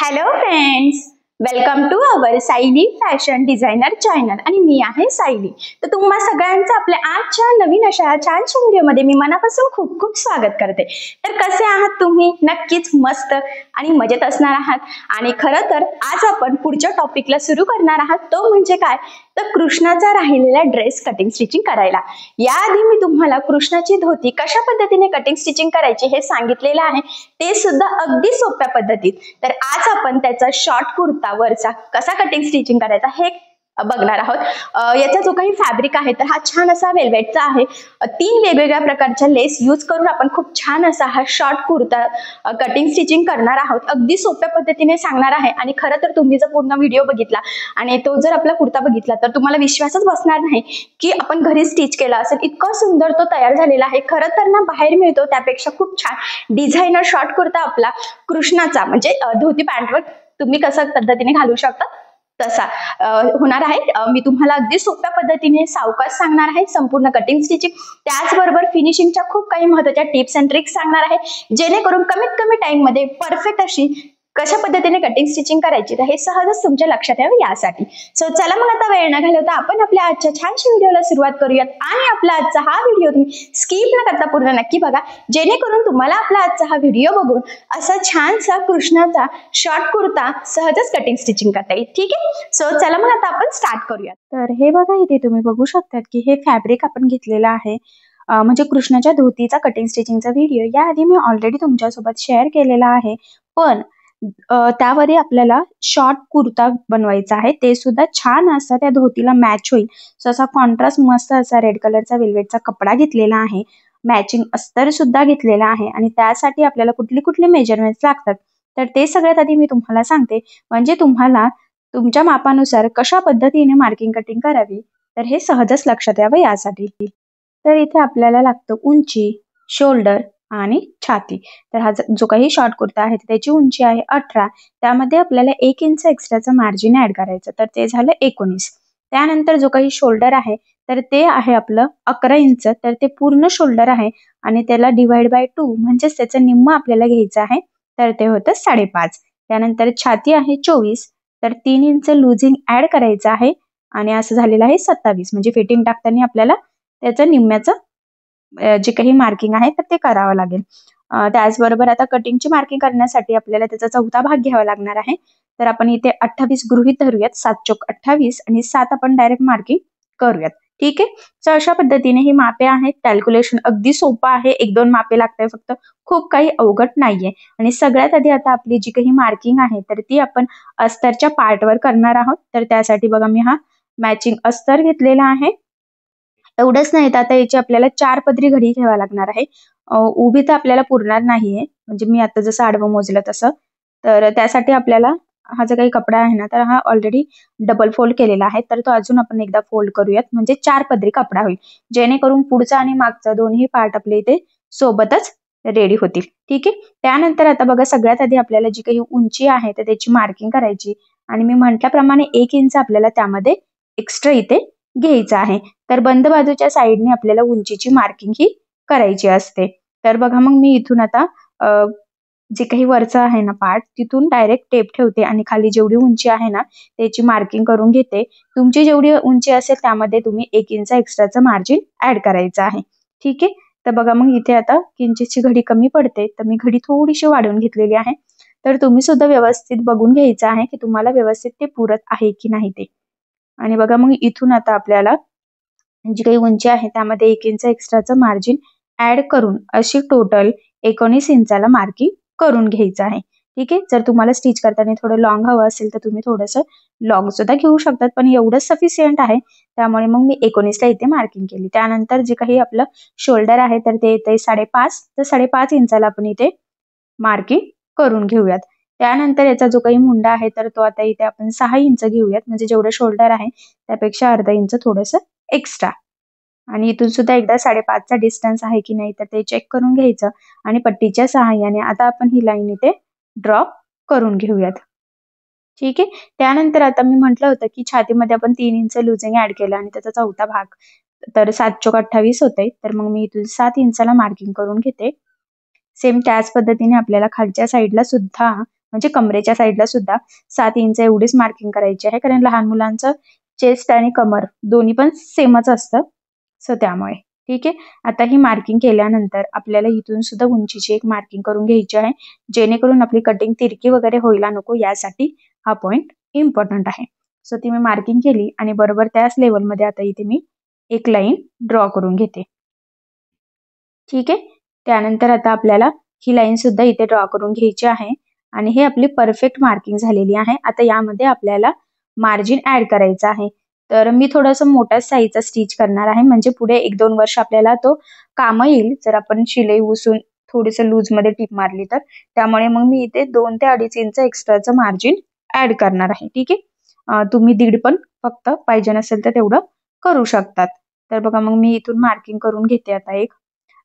Hello friends, welcome to our Sayali fashion designer channel आणि मी आहे सायली। तर तुम्हा सगळ्यांचं आपल्या आजच्या नवीन अशा छानशा व्हिडिओमध्ये मी मनापासून खूप खूप स्वागत करते। तर कसे आहात तुम्ही? नक्कीच मस्त आणि मजेत असणार आहात। आणि खरं तर आज आपण पुढच्या टॉपिकला सुरू करणार आहात, तो म्हणजे काय तर कृष्णाचा राहिलेला ड्रेस कटिंग स्टिचिंग करायला। याआधी मी तुम्हाला कृष्णाची धोती कशा पद्धतीने कटिंग स्टिचिंग करायची हे सांगितलेलं आहे, ते सुद्धा अगदी सोप्या पद्धतीत। तर आज आपण त्याचा शॉर्ट कुर्ता वरचा कसा कटिंग स्टिचिंग करायचा हे बघणार आहोत। याचा जो काही फॅब्रिक आहे तर हा छान असा वेल्वेटचा आहे। 3 वेगवेगळ्या प्रकारच्या लेस यूज करून आपण खूप छान असा हा शॉर्ट कुर्ता कटिंग स्टिचिंग करणार आहोत। अगदी सोप्या पद्धतीने सांगणार आहे आणि खरं तर तुम्ही जर पूर्ण व्हिडिओ बघितला आणि तो जर आपला कुर्ता बघितला तर तुम्हाला विश्वासच बसणार नाही की आपण घरी स्टिच केला असेल। इतका सुंदर तो तयार झालेला आहे। खरं तर ना बाहेर मिळतो त्यापेक्षा खूप छान डिझायनर शॉर्ट कुर्ता आपला कृष्णाचा म्हणजे धोती पॅन्टवर तुम्ही कशा पद्धतीने घालू शकता तसा होणार आहे। मी तुम्हाला अगदी सोप्या पद्धतीने सावकाश सांगणार आहे संपूर्ण कटिंग स्टिचिंग, त्याचबरोबर फिनिशिंगच्या खूप काही महत्त्वाच्या टिप्स अँड ट्रिक्स सांगणार आहे, जेणेकरून कमीत कमी टाइम मध्ये परफेक्ट अशी कशा पद्धतीने कटिंग स्टिचिंग करायची तर हे सहजच तुमच्या लक्षात यावं यासाठी। सो चला मग आता वेळ न घालवता आपण आपल्या आजच्या छानशा व्हिडिओला सुरुवात करूयात। आणि आपला आजचा हा व्हिडिओ तुम्ही स्किप न करता पूर्ण नक्की बघा, जेणेकरून तुम्हाला आपला आजचा हा व्हिडिओ बघून असा छानसा कृष्णाचा शॉर्ट कुर्ता सहजच कटिंग स्टिचिंग करता येईल। ठीक आहे, सो चला मग आता आपण स्टार्ट करूयात। तर हे बघा, इथे तुम्ही बघू शकतात की हे फॅब्रिक आपण घेतलेलं आहे म्हणजे कृष्णाच्या धोतीचा कटिंग स्टिचिंगचा व्हिडिओ याआधी मी ऑलरेडी तुमच्यासोबत शेअर केलेला आहे, पण त्यावर आपल्याला शॉर्ट कुर्ता बनवायचा आहे, ते सुद्धा छान असा त्या धोतीला मॅच होईल। सो असा कॉन्ट्रास्ट मस्त असा रेड कलरचा वेल्वेटचा कपडा घेतलेला आहे, मॅचिंग अस्तर सुद्धा घेतलेला आहे आणि त्यासाठी आपल्याला कुठले कुठले मेजरमेंट्स लागतात तर ते सगळ्यात आधी मी तुम्हाला सांगते, म्हणजे तुम्हाला तुमच्या मापानुसार कशा पद्धतीने मार्किंग कटिंग करावी तर हे सहजच लक्षात यावं यासाठी। तर इथे आपल्याला लागतं उंची, शोल्डर आणि छाती। तर हा जो काही शॉर्ट कुर्ता आहे त्याची उंची आहे 18, त्यामध्ये आपल्याला 1 इंच एक्स्ट्राचं मार्जिन ऍड करायचं, तर ते झालं 19। त्यानंतर जो काही शोल्डर आहे तर ते आहे आपलं 11 इंच, तर ते पूर्ण शोल्डर आहे आणि त्याला डिवाइड बाय 2 म्हणजेच त्याचं निम्म आपल्याला घ्यायचं आहे, तर ते होतं 5.5। त्यानंतर छाती आहे 24, तर 3 इंच लुझिंग ऍड करायचं आहे आणि असं झालेलं आहे 27, म्हणजे फिटिंग टाकताना आपल्याला त्याचं निम्म्याचं जे काही मार्किंग आहे तर ते करावं लागेल। त्याचबरोबर आता कटिंगची मार्किंग करण्यासाठी आपल्याला त्याचा चौथा भाग घ्यावा लागणार आहे, तर आपण इथे 28 गृहीत धरूयात, 7 चोक 28 आणि 7 आपण डायरेक्ट मार्किंग करूयात। ठीक आहे, तर अशा पद्धतीने ही मापे आहेत। कॅल्क्युलेशन अगदी सोपं आहे, 1-2 मापे लागतात फक्त, खूप काही अवघड नाहीये। आणि सगळ्यात आधी आता आपली जी काही मार्किंग आहे तर ती आपण अस्तरच्या पार्टवर करणार आहोत। तर त्यासाठी बघा मी हा मॅचिंग अस्तर घेतलेला आहे। एवढंच नाही तर आता याची आपल्याला 4 पदरी घडी घ्यावी लागणार आहे। उभी तर आपल्याला पुरणार नाहीये, म्हणजे मी आता जसं आडवं मोजलं तसं, तर त्यासाठी आपल्याला हा जो काही कपडा आहे ना तर हा ऑलरेडी डबल फोल्ड केलेला आहे, तर तो अजून आपण एकदा फोल्ड करूयात, म्हणजे 4 पदरी कपडा होईल, जेणेकरून पुढचा आणि मागचा दोन्ही पार्ट आपले इथे सोबतच रेडी होतील। ठीक आहे, त्यानंतर आता बघा सगळ्यात आधी आपल्याला जी काही उंची आहे तर त्याची मार्किंग करायची आणि मी म्हटल्याप्रमाणे 1 इंच आपल्याला त्यामध्ये एक्स्ट्रा इथे घ्यायचं आहे। तर बंद बाजूच्या साईडने आपल्याला उंचीची मार्किंग ही करायची असते। तर बघा मग मी इथून आता जे काही वरचं आहे ना पार्ट तिथून डायरेक्ट टेप ठेवते आणि खाली जेवढी उंची आहे ना त्याची मार्किंग करून घेते। तुमची जेवढी उंची असेल त्यामध्ये तुम्ही 1 इंच एक्स्ट्राचं मार्जिन ऍड करायचं आहे। ठीक आहे, तर बघा मग इथे आता किंचितची घडी कमी पडते, तर मी घडी थोडीशी वाढवून घेतलेली आहे। तर तुम्ही सुद्धा व्यवस्थित बघून घ्यायचं आहे की तुम्हाला व्यवस्थित ते पुरत आहे की नाही ते। आणि बघा मग इथून आता आपल्याला जी काही उंची आहे त्यामध्ये 1 इंच एक्स्ट्राचं मार्जिन ऍड करून अशी टोटल 19 इंचाला मार्किंग करून घ्यायचं आहे। ठीक आहे, जर तुम्हाला स्टिच करताना थोडं लॉंग हवं असेल तर तुम्ही थोडंसं लॉंग सुद्धा घेऊ शकतात, पण एवढंच सफिशियंट आहे, त्यामुळे मग मी 19ला इथे मार्किंग केली। त्यानंतर जे काही आपलं शोल्डर आहे तर ते येते 5.5, तर 5.5 इंचाला आपण इथे मार्किंग करून घेऊयात। त्यानंतर याचा जो काही मुंडा आहे तर तो आता इथे आपण 6 इंच घेऊयात, म्हणजे जेवढं शोल्डर आहे त्यापेक्षा अर्धा इंच थोडंसं एक्स्ट्रा। आणि इथून सुद्धा एकदा 5.5चा डिस्टन्स आहे की नाही तर ते चेक करून घ्यायचं आणि पट्टीच्या सहाय्याने आता आपण ही लाईन इथे ड्रॉप करून घेऊयात। ठीक आहे, त्यानंतर आता मी म्हटलं होतं की छातीमध्ये आपण 3 इंच लुझिंग ऍड केलं आणि त्याचा चौथा भाग तर 7 चोक 28 होते, तर मग मी इथून 7 इंचाला मार्किंग करून घेते। सेम त्याच पद्धतीने आपल्याला खालच्या साईडला सुद्धा म्हणजे कमरेच्या साईडला सुद्धा 7 इंच एवढीच मार्किंग करायची आहे, कारण लहान मुलांचं चेस्ट आणि कमर दोन्ही पण सेमच असतं, सो त्यामुळे. ठीक आहे. आता ही मार्किंग केल्यानंतर आपल्याला इथून सुद्धा उंचीची एक मार्किंग करून घ्यायची आहे, जेणेकरून आपली कटिंग तिरकी वगैरे व्हायला नको, यासाठी हा पॉइंट इम्पॉर्टंट आहे. सो ती मी मार्किंग केली आणि बरोबर त्याच लेवलमध्ये आता इथे मी एक लाईन ड्रॉ करून घेते. ठीक आहे. त्यानंतर आता आपल्याला ही लाईन सुद्धा इथे ड्रॉ करून घ्यायची आहे आणि हे आपली परफेक्ट मार्किंग झालेली आहे. आता यामध्ये आपल्याला मार्जिन ऍड करायचं आहे. तर मी थोडंसं मोठ्या साईजचा स्टिच करणार आहे, म्हणजे पुढे 1-2 वर्ष आपल्याला तो काम येईल जर आपण शिलाई उसून थोडीसं लूज मध्ये टीप मारली तर. त्यामुळे मग मी इथे 2 ते 2.5 इंच एक्स्ट्राचं मार्जिन ऍड करणार आहे. ठीक आहे. तुम्ही 1.5 पण फक्त पाहिजे नसेल तर तेवढं करू शकतात. तर बघा मग मी इथून मार्किंग करून घेते आता एक.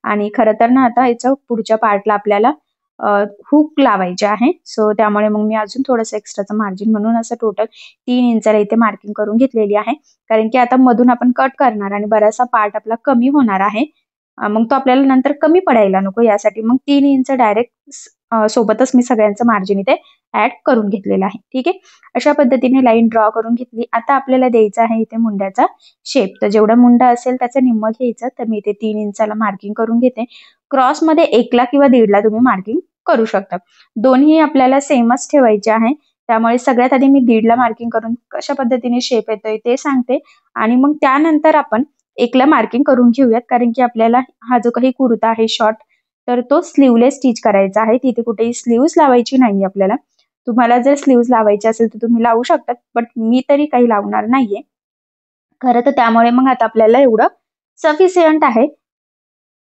आणि खरं तर ना आता याच्या पुढच्या पार्टला आपल्याला हुक लावायचे आहे, सो त्यामुळे मग मी अजून थोडंसं एक्स्ट्राचं मार्जिन म्हणून असं टोटल 3 इंचाला इथे मार्किंग करून घेतलेली आहे, कारण की आता मधून आपण कट करणार आणि बराचसा पार्ट आपला कमी होणार आहे, मग तो आपल्याला नंतर कमी पडायला नको, यासाठी मग 3 इंच डायरेक्ट सोबतच मी सगळ्यांचं मार्जिन इथे ऍड करून घेतलेलं आहे. ठीक आहे. अशा पद्धतीने लाईन ड्रॉ करून घेतली. आता आपल्याला द्यायचा आहे इथे मुंड्याचा शेप. तर जेवढा मुंडा असेल त्याचं निम्म घ्यायचं. तर मी इथे 3 इंचाला मार्किंग करून घेते. क्रॉस मध्ये 1ला किंवा 1.5ला तुम्ही मार्किंग करू शकता. दोन्ही आपल्याला सेमच ठेवायचे आहे, त्यामुळे सगळ्यात आधी मी 1.5ला मार्किंग करून कशा पद्धतीने शेप येतोय ते सांगते आणि मग त्यानंतर आपण 1ला मार्किंग करून घेऊयात, कारण की आपल्याला हा जो काही कुर्ता आहे शॉर्ट, तर तो स्लीवलेस स्टिच करायचा आहे. तिथे कुठेही स्लीव्स लावायची नाही आपल्याला. तुम्हाला जर स्लीव्स लावायचे असेल तर तुम्ही लावू शकतात, बट मी तरी काही लावणार नाहीये खरं तर. त्यामुळे मग आता आपल्याला एवढं सफिशियंट आहे.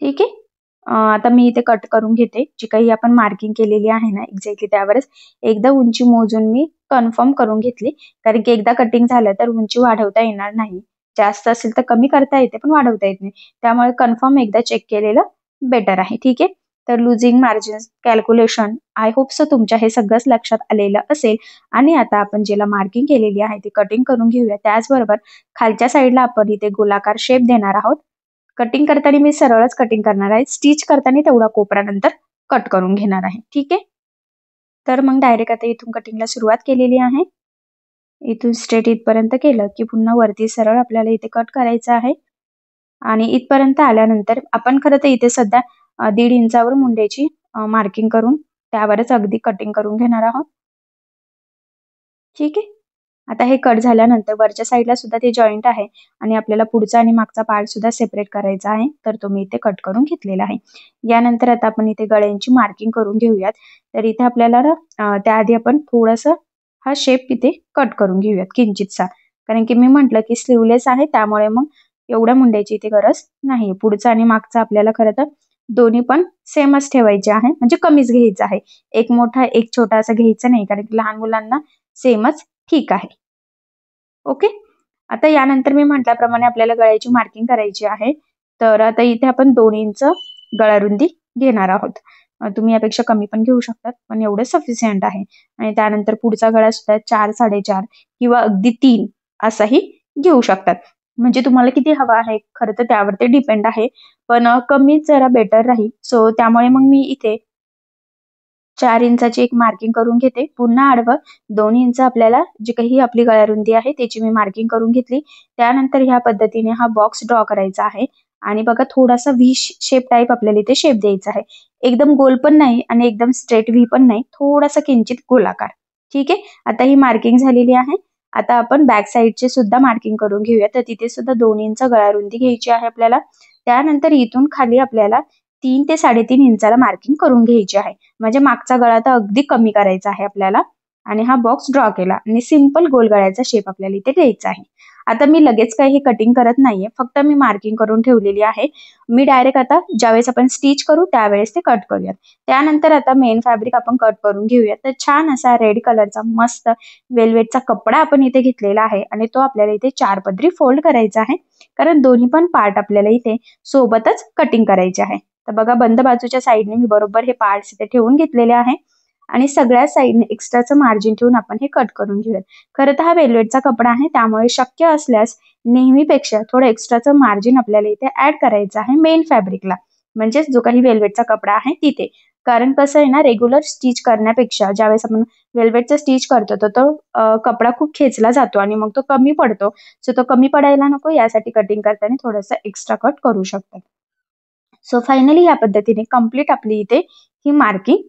ठीक आहे. आता मी इथे कट करून घेते. जी काही आपण मार्किंग केलेली आहे ना एक्झॅक्टली त्यावरच एकदा उंची मोजून मी कन्फर्म करून घेतली, कारण की एकदा कटिंग झालं तर उंची वाढवता येणार नाही. जास्त असेल तर कमी करता येते पण वाढवता येत नाही, त्यामुळे कन्फर्म एकदा चेक केलेलं बेटर आहे. ठीक आहे. तर losing margin calculation I hope so तुमच्या हे सगळंच लक्षात आलेलं असेल. आणि आता आपण ज्याला मार्किंग केलेली आहे ती कटिंग करून घेऊया. त्याचबरोबर खालच्या साईडला आपण इथे गोलाकार शेप देणार आहोत. कटिंग करताना मी सरळच कटिंग करणार आहे, स्टिच करताना तेवढा कोपरा नंतर कट करून घेणार आहे. ठीक आहे. तर मग डायरेक्ट आता इथून कटिंगला सुरुवात केलेली आहे. इथून स्ट्रेट इथपर्यंत केलं की पुन्हा वरती सरळ आपल्याला इथे कट करायचं आहे आणि इथपर्यंत आल्यानंतर आपण खरं तर इथे सध्या 1.5 इंचावर मुंड्याची मार्किंग करून त्यावरच अगदी कटिंग करून घेणार आहोत. ठीक आहे. आता हे कट झाल्यानंतर वरच्या साईडला सुद्धा ते जॉईंट आहे आणि आपल्याला पुढचा आणि मागचा पार्ट सुद्धा सेपरेट करायचा आहे, तर तो मी इथे कट करून घेतलेला आहे. यानंतर आता आपण इथे गळ्यांची मार्किंग करून घेऊयात. तर इथे आपल्याला ना त्याआधी आपण थोडंसं हा शेप इथे कट करून घेऊयात किंचितसा, कारण की मी म्हटलं की स्लीवलेस आहे, त्यामुळे मग एवढ्या मुंड्याची इथे गरज नाही. पुढचा आणि मागचा आपल्याला खरं तर दोन्ही पण सेमच ठेवायचे आहे, म्हणजे कमीच घ्यायचं आहे. एक मोठा एक छोटा असं घ्यायचं नाही, कारण की लहान मुलांना सेमच ठीक आहे. ओके. आता यानंतर मी म्हटल्याप्रमाणे आपल्याला गळ्याची मार्किंग करायची आहे. तर आता इथे आपण 2 इंच गळारुंदी घेणार आहोत. तुम्ही यापेक्षा कमी पण घेऊ शकतात, पण एवढं सफिशियंट आहे. आणि त्यानंतर पुढचा गळा सुद्धा 4, 4.5 किंवा अगदी 3 असाही घेऊ शकतात. म्हणजे तुम्हाला किती हवा आहे खरं तर त्यावर ते डिपेंड आहे, पण कमीच जरा बेटर राहील. सो त्यामुळे मग मी इथे 4 इंचाची एक मार्किंग करून घेते. पुन्हा आडवं 2 इंच आपल्याला जी काही आपली गळारुंदी आहे त्याची मी मार्किंग करून घेतली. त्यानंतर ह्या पद्धतीने हा बॉक्स ड्रॉ करायचा आहे आणि बघा थोडासा व्ही शेप टाईप आपल्याला इथे शेप द्यायचा आहे. एकदम गोल पण नाही आणि एकदम स्ट्रेट व्ही पण नाही, थोडासा किंचित गोलाकार. ठीक आहे. आता ही मार्किंग झालेली आहे. आता आपण बॅक साईडचे सुद्धा मार्किंग करून घेऊया. तर तिथे सुद्धा 2 इंच गळारुंदी घ्यायची आहे आपल्याला. त्यानंतर इथून खाली आपल्याला 3 ते 3.5 इंचाला मार्किंग करून घ्यायची आहे, म्हणजे मागचा गळा तर अगदी कमी करायचा आहे आपल्याला. आणि हा बॉक्स ड्रॉ केला आणि सिंपल गोल गळ्याचा शेप आपल्याला इथे द्यायचा आहे. आता मी लगेच काही कटिंग करत नाहीये, फक्त मी मार्किंग करून ठेवलेली आहे. मी डायरेक्ट आता ज्यावेळेस आपण स्टिच करू त्यावेळेस ते कट करूयात. त्यानंतर आता मेन फॅब्रिक आपण कट करून घेऊयात. तर छान असा रेड कलरचा मस्त वेल्वेटचा कपडा आपण इथे घेतलेला आहे आणि तो आपल्याला इथे 4 पदरी फोल्ड करायचा आहे, कारण दोन्ही पण पार्ट आपल्याला इथे सोबतच कटिंग करायचे आहे. तर बघा बंद बाजूच्या साईडने मी बरोबर हे पार्ट्स इथे ठेवून घेतलेले आहे आणि सगळ्या साईडने एक्स्ट्राचं मार्जिन ठेवून आपण हे कट करून घेऊयात. खरं तर हा वेल्वेटचा कपडा आहे, त्यामुळे शक्य असल्यास नेहमीपेक्षा थोडं एक्स्ट्राचं मार्जिन आपल्याला इथे ऍड करायचं आहे मेन फॅब्रिकला, म्हणजेच जो काही वेल्वेटचा कपडा आहे तिथे. कारण कसं आहे ना, रेग्युलर स्टिच करण्यापेक्षा ज्यावेळेस आपण वेल्वेटचं स्टिच करतो तर तो कपडा खूप खेचला जातो आणि मग तो कमी पडतो. सो तो कमी पडायला नको यासाठी कटिंग करताना थोडंसं एक्स्ट्रा कट करू शकतात. सो फायनली या पद्धतीने कंप्लीट आपली इथे ही मार्किंग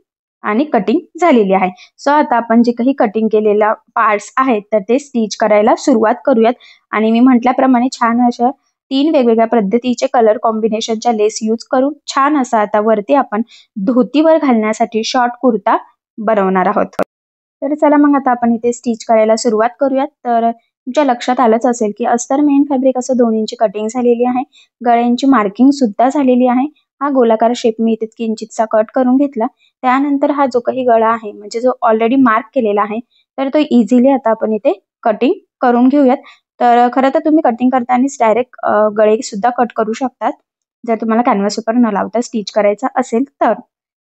आणि कटिंग झालेली आहे. सो आता आपण जे काही कटिंग केलेला पार्ट्स आहेत तर ते स्टिच करायला सुरुवात करूयात. आणि मी म्हटल्याप्रमाणे छान अशा 3 वेगवेगळ्या पद्धतीचे कलर कॉम्बिनेशनच्या लेस यूज करून छान असा आता वरती आपण धोतीवर घालण्यासाठी शॉर्ट कुर्ता बनवणार आहोत. तर चला मग आता आपण इथे स्टिच करायला सुरुवात करूयात. तर तुमच्या लक्षात आलंच असेल की अस्तर मेन फॅब्रिक असं 2 इंची कटिंग झालेली आहे. गळ्यांची मार्किंग सुद्धा झालेली आहे. हा गोलाकार शेप मी इथे किंचितसा कट करून घेतला. त्यानंतर हा जो काही गळा आहे म्हणजे जो ऑलरेडी मार्क केलेला आहे तर तो इझिली आता आपण इथे कटिंग करून घेऊयात. तर खरं तर तुम्ही कटिंग करतानाच डायरेक्ट गळे सुद्धा कट करू शकतात जर तुम्हाला कॅनव्हास पेपर न लावता स्टिच करायचा असेल तर.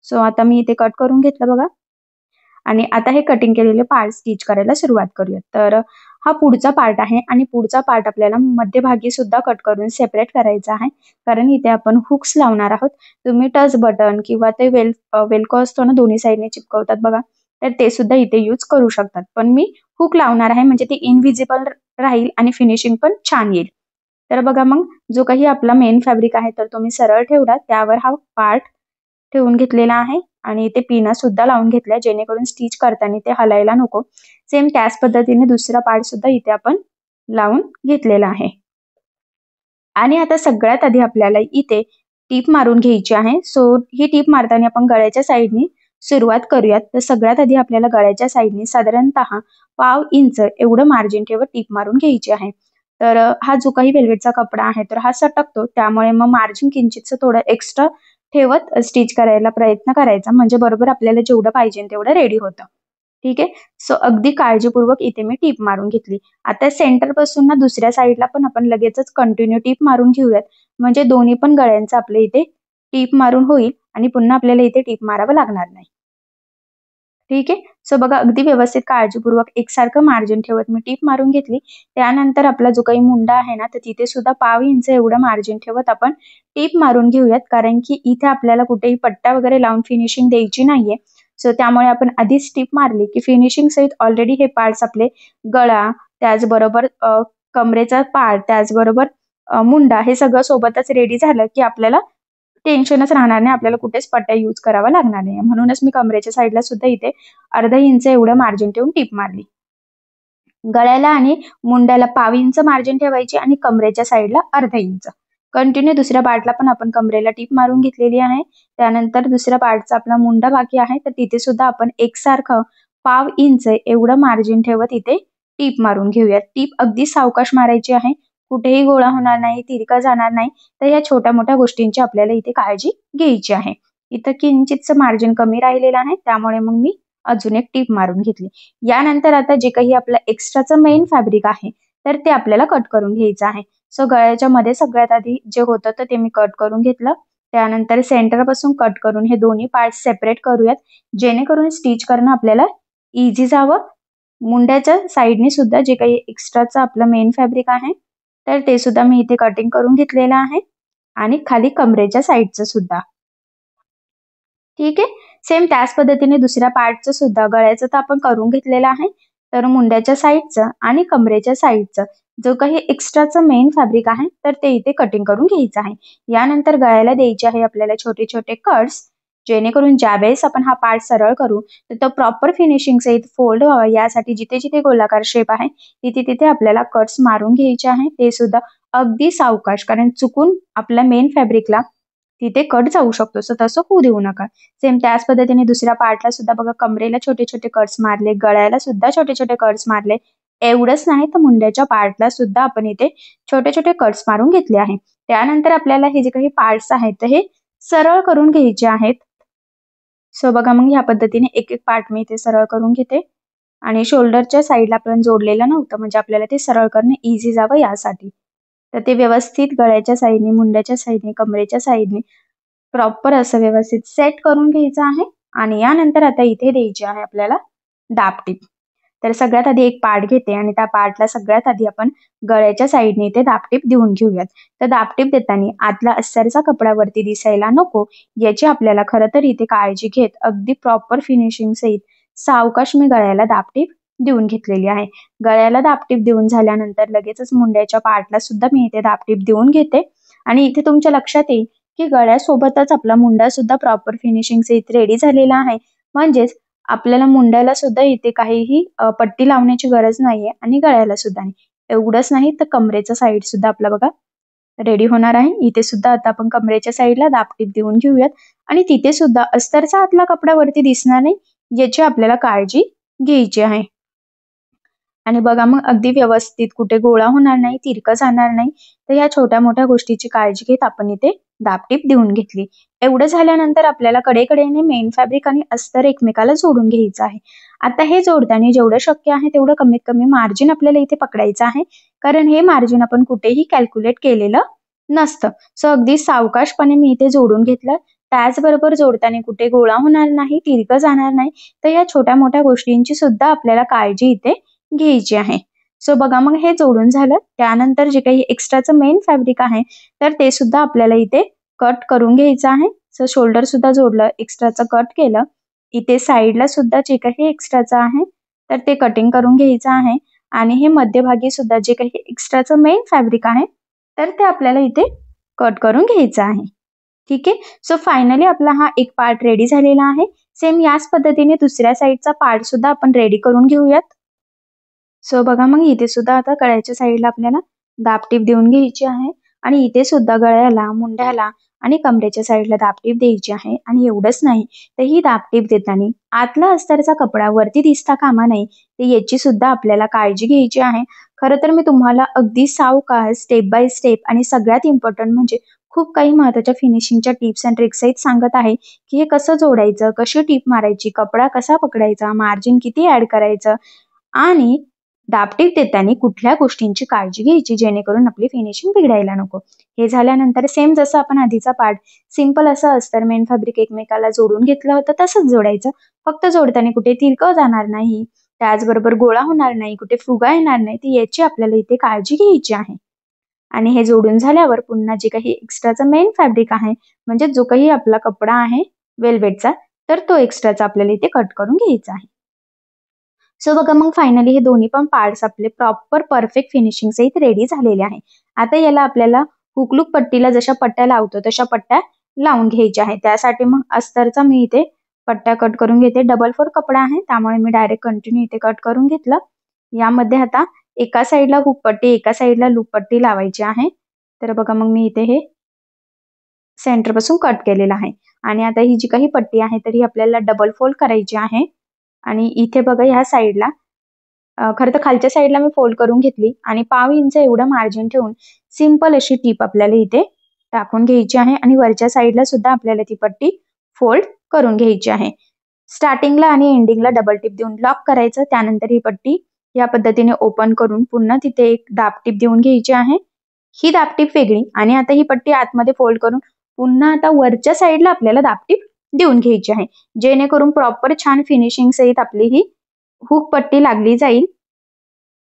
सो आता मी इथे कट करून घेतलं बघा. आणि आता हे कटिंग केलेले पार्ट स्टिच करायला सुरुवात करूयात. तर हा पुढचा पार्ट आहे आणि पुढचा पार्ट आपल्याला मध्यभागी सुद्धा कट करून सेपरेट करायचा आहे. कारण इथे आपण हुक्स लावणार आहोत. तुम्ही टच बटन किंवा ते वेल्को असतो ना दोन्ही साईडने चिपकवतात बघा, तर ते सुद्धा इथे यूज करू शकतात. पण मी हुक लावणार आहे म्हणजे ते इनव्हिजिबल राहील आणि फिनिशिंग पण छान येईल. तर बघा मग जो काही आपला मेन फॅब्रिक आहे तर तो मी सरळ ठेवला, त्यावर हा पार्ट ठेवून घेतलेला आहे आणि इथे पिना सुद्धा लावून घेतल्या जेणेकरून स्टिच करताना ते हलायला नको. सेम त्याच पद्धतीने दुसरा पार्ट सुद्धा इथे आपण लावून घेतलेला आहे. आणि आता सगळ्यात आधी आपल्याला इथे टीप मारून घ्यायची आहे. सो ही टीप मारताना आपण गळ्याच्या साईडनी सुरुवात करूयात. तर सगळ्यात आधी आपल्याला गळ्याच्या साईडनी साधारणतः पाव इंच एवढं मार्जिन ठेवत टीप मारून घ्यायची आहे. तर हा जो काही वेल्वेटचा कपडा आहे तर हा सटकतो, त्यामुळे मग मार्जिन किंचितचं थोडं एक्स्ट्रा ठेवत स्टिच करायला प्रयत्न करायचा म्हणजे बरोबर आपल्याला जेवढं पाहिजे तेवढं रेडी होतं. ठीक आहे. सो अगदी काळजीपूर्वक इथे मी टीप मारून घेतली. आता सेंटर पासून ना दुसऱ्या साईडला पण आपण लगेचच कंटिन्यू टीप मारून घेऊयात म्हणजे दोन्ही पण गळ्यांचं आपल्या इथे टीप मारून होईल आणि पुन्हा आपल्याला इथे टीप मारावं लागणार नाही. ठीक आहे. सो बघा अगदी व्यवस्थित काळजीपूर्वक एकसारखं मार्जिन ठेवत मी टीप मारून घेतली. त्यानंतर आपला जो काही मुंडा आहे ना तर तिथे सुद्धा पाव इंच एवढं मार्जिन ठेवत आपण टीप मारून घेऊयात. कारण की इथे आपल्याला कुठेही पट्टा वगैरे लावून फिनिशिंग द्यायची नाहीये. सो त्यामुळे आपण आधीच टीप मारली की फिनिशिंग सहित ऑलरेडी हे पार्ट्स आपले गळा, त्याचबरोबर कमरेचा पार्ट, त्याचबरोबर मुंडा हे सगळं सोबतच रेडी झालं की आपल्याला टेन्शनच राहणार नाही, आपल्याला कुठेच पट्ट्या यूज करावा लागणार नाही. म्हणूनच मी कमरेच्या साईडला सुद्धा इथे अर्धा इंच एवढं मार्जिन ठेवून टीप मारली. गळ्याला आणि मुंड्याला पाव इंच मार्जिन ठेवायची आणि कमरेच्या साईडला अर्धा इंच. कंटिन्यू दुसऱ्या पार्टला पण आपण कमरेला टीप मारून घेतलेली आहे. त्यानंतर दुसऱ्या पार्टचा आपला मुंडा बाकी आहे तर तिथे सुद्धा आपण एकसारखं पाव इंच एवढं मार्जिन ठेवत इथे टीप मारून घेऊयात. टीप अगदी सावकाश मारायची आहे, कुठेही गोळा होणार नाही, तिरका जाणार नाही. तर या छोट्या मोठ्या गोष्टींची आपल्याला इथे काळजी घ्यायची आहे. इथं किंचितचं मार्जिन कमी राहिलेलं आहे त्यामुळे मग मी अजून एक टीप मारून घेतली. यानंतर आता जे काही आपलं एक्स्ट्राचं मेन फॅब्रिक आहे तर ते आपल्याला कट करून घ्यायचं आहे. सो गळ्याच्या मध्ये सगळ्यात आधी जे होतं तर ते मी कट करून घेतलं. त्यानंतर सेंटर पासून कट करून हे दोन्ही पार्ट सेपरेट करूयात जेणेकरून स्टिच करणं आपल्याला इझी जावं. मुंड्याच्या साईडने सुद्धा जे काही एक्स्ट्राचं आपलं मेन फॅब्रिक आहे तर ते सुद्धा मी इथे कटिंग करून घेतलेलं आहे आणि खाली कमरेच्या साईडचं सुद्धा. ठीक आहे. सेम त्याच पद्धतीने दुसऱ्या पार्टचं सुद्धा गळ्याचं तर आपण करून घेतलेलं आहे. तर मुंड्याच्या साईडचं आणि कमरेच्या साईडचं जो काही एक्स्ट्राचं मेन फॅब्रिक आहे तर ते इथे कटिंग करून घ्यायचं आहे. यानंतर गळ्याला द्यायचे आहे आपल्याला छोटे छोटे कट्स जेणेकरून ज्यावेळेस आपण हा पार्ट सरळ करू तर तो प्रॉपर फिनिशिंग सहित फोल्ड व्हावा यासाठी जिथे जिथे गोलाकार शेप आहे तिथे तिथे आपल्याला कट्स मारून घ्यायचे आहे. ते सुद्धा अगदी सावकाश, कारण चुकून आपल्या मेन फॅब्रिकला तिथे कट जाऊ शकतो. सो तसं होऊ देऊ नका. सेम त्याच पद्धतीने दुसऱ्या पार्टला सुद्धा बघा कमरेला छोटे छोटे कट्स मारले, गळ्याला सुद्धा छोटे छोटे कट्स मारले. एवढंच नाही तर मुंड्याच्या पार्टला सुद्धा आपण इथे छोटे छोटे कट्स मारून घेतले आहे. त्यानंतर आपल्याला हे जे काही पार्ट्स आहेत तर हे सरळ करून घ्यायचे आहेत. सो बघा मग ह्या पद्धतीने एक एक पार्ट मी इथे सरळ करून घेते आणि शोल्डरच्या साईडला आपण जोडलेलं नव्हतं म्हणजे आपल्याला ते सरळ करणं इझी जावं यासाठी. तर ते व्यवस्थित गळ्याच्या साईडने, मुंड्याच्या साईडने, कमरेच्या साईडने प्रॉपर असं व्यवस्थित सेट करून घ्यायचं आहे. आणि यानंतर आता इथे द्यायची आहे आपल्याला दाब टीप. तर सगळ्यात आधी एक पार्ट घेते आणि त्या पार्टला सगळ्यात आधी आपण गळ्याच्या साईडने इथे दाबटीप देऊन घेऊयात. तर दाबटीप देताना आतला अस्तरचा कपडा वरती दिसायला नको याची आपल्याला खरं तर इथे काळजी घेत अगदी प्रॉपर फिनिशिंग सहित सावकाश मी गळ्याला दाबटीप देऊन घेतलेली आहे. गळ्याला दाबटीप देऊन झाल्यानंतर लगेचच मुंड्याच्या पार्टला सुद्धा मी इथे दाबटीप देऊन घेते आणि इथे तुमच्या लक्षात येईल की गळ्यासोबतच आपला मुंडा सुद्धा प्रॉपर फिनिशिंग सहित रेडी झालेला आहे. म्हणजेच आपल्याला मुंड्याला सुद्धा इथे काहीही पट्टी लावण्याची गरज नाहीये आणि गळ्याला सुद्धा नाही. एवढंच नाही तर कमरेचा साईड सुद्धा आपला बघा रेडी होणार आहे. इथे सुद्धा आता आपण कमरेच्या साईडला दाबटीप देऊन घेऊयात आणि तिथे सुद्धा अस्तरचा आतला कपडा वरती दिसणार नाही याची आपल्याला काळजी घ्यायची आहे. आणि बघा मग अगदी व्यवस्थित कुठे गोळा होणार नाही, तिरकं जाणार नाही. तर ह्या छोट्या मोठ्या गोष्टीची काळजी घेत आपण इथे दाबटीप देऊन घेतली. एवढं झाल्यानंतर आपल्याला कडेकडेने मेन फॅब्रिक आणि अस्तर एकमेकाला जोडून घ्यायचं आहे. आता हे जोडताना जेवढं शक्य आहे तेवढं कमीत कमी मार्जिन आपल्याला इथे पकडायचं आहे, कारण हे मार्जिन आपण कुठेही कॅल्क्युलेट केलेलं नसतं. सो अगदी सावकाशपणे मी इथे जोडून घेतलं. त्याचबरोबर जोडताना कुठे गोळा होणार नाही, तिरकं जाणार नाही. तर या छोट्या मोठ्या गोष्टींची सुद्धा आपल्याला काळजी इथे घ्यायची आहे. सो बघा मग हे जोडून झालं. त्यानंतर जे काही एक्स्ट्राचं मेन फॅब्रिक आहे तर ते सुद्धा आपल्याला इथे कट करून घ्यायचं आहे. सो शोल्डर सुद्धा जोडलं, एक्स्ट्राचं कट केलं. इथे साईडला सुद्धा जे काही एक्स्ट्राचं आहे तर ते कटिंग करून घ्यायचं आहे आणि हे मध्यभागी सुद्धा जे काही एक्स्ट्राचं मेन फॅब्रिक आहे तर ते आपल्याला इथे कट करून घ्यायचं आहे. ठीक आहे. सो फायनली आपला हा एक पार्ट रेडी झालेला आहे. सेम याच पद्धतीने दुसऱ्या साईडचा पार्ट सुद्धा आपण रेडी करून घेऊयात. सो बघा मग इथे सुद्धा आता गळ्याच्या साईडला आपल्याला दाबटीप देऊन घ्यायची आहे आणि इथे सुद्धा गळ्याला, मुंड्याला आणि कमरेच्या साईडला दाबटीप द्यायची आहे. आणि एवढंच नाही तर ही दाबटीप देताना आतला अस्तरचा कपडा वरती दिसता कामा नये तर याची सुद्धा आपल्याला काळजी घ्यायची आहे. खरं तर मी तुम्हाला अगदी सावकाश स्टेप बाय स्टेप आणि सगळ्यात इम्पॉर्टंट म्हणजे खूप काही महत्त्वाच्या फिनिशिंगच्या टिप्स अँड ट्रिक्स सहित सांगत आहे की हे कसं जोडायचं, कशी टीप मारायची, कपडा कसा पकडायचा, मार्जिन किती ऍड करायचं आणि दाबटीप देताना कुठल्या गोष्टींची काळजी घ्यायची जेणेकरून आपली फिनिशिंग बिघडायला नको. हे झाल्यानंतर सेम जसं आपण आधीचा पार्ट सिंपल असं अस्तर मेन फॅब्रिक एकमेकाला जोडून घेतलं होतं तसंच जोडायचं. फक्त जोडताना कुठे तिरकं जाणार नाही, त्याचबरोबर गोळा होणार नाही, कुठे फुगा येणार नाही, तर याची आपल्याला इथे काळजी घ्यायची आहे. आणि हे जोडून झाल्यावर पुन्हा जे काही एक्स्ट्राचं मेन फॅब्रिक आहे म्हणजे जो काही आपला कपडा आहे वेल्वेटचा तर तो एक्स्ट्राचा आपल्याला इथे कट करून घ्यायचा आहे. सो बघा मग फायनली हे दोन्ही पण पार्ट्स आपले प्रॉपर परफेक्ट फिनिशिंग सहित रेडी झालेले आहे. आता याला आपल्याला हुकलूक पट्टीला जशा पट्ट्या लावतो तशा पट्ट्या लावून घ्यायच्या आहे. त्यासाठी मग अस्तरचा मी इथे पट्ट्या कट करून घेते. डबल फोल्ड कपडा आहे त्यामुळे मी डायरेक्ट कंटिन्यू इथे कट करून घेतलं. यामध्ये आता एका साईडला हुक पट्टी, एका साईडला लूप पट्टी लावायची आहे. तर बघा मग मी इथे हे सेंटर पासून कट केलेलं आहे आणि आता ही जी काही पट्टी आहे तर ही आपल्याला डबल फोल्ड करायची आहे. आणि इथे बघा ह्या साईडला खरं तर खालच्या साईडला मी फोल्ड करून घेतली आणि 1/2 इंच एवढं मार्जिन ठेवून सिंपल अशी टीप आपल्याला इथे टाकून घ्यायची आहे आणि वरच्या साईडला सुद्धा आपल्याला ती पट्टी फोल्ड करून घ्यायची आहे. स्टार्टिंगला आणि एंडिंगला डबल टिप देऊन लॉक करायचं. त्यानंतर ही पट्टी या पद्धतीने ओपन करून पुन्हा तिथे एक दाबटीप देऊन घ्यायची आहे. ही दाबटीप वेगळी आणि आता ही पट्टी आतमध्ये फोल्ड करून पुन्हा आता वरच्या साईडला आपल्याला दाबटीप देऊन घ्यायची आहे जेणेकरून प्रॉपर छान फिनिशिंग सहित आपली ही हुक पट्टी लागली जाईल.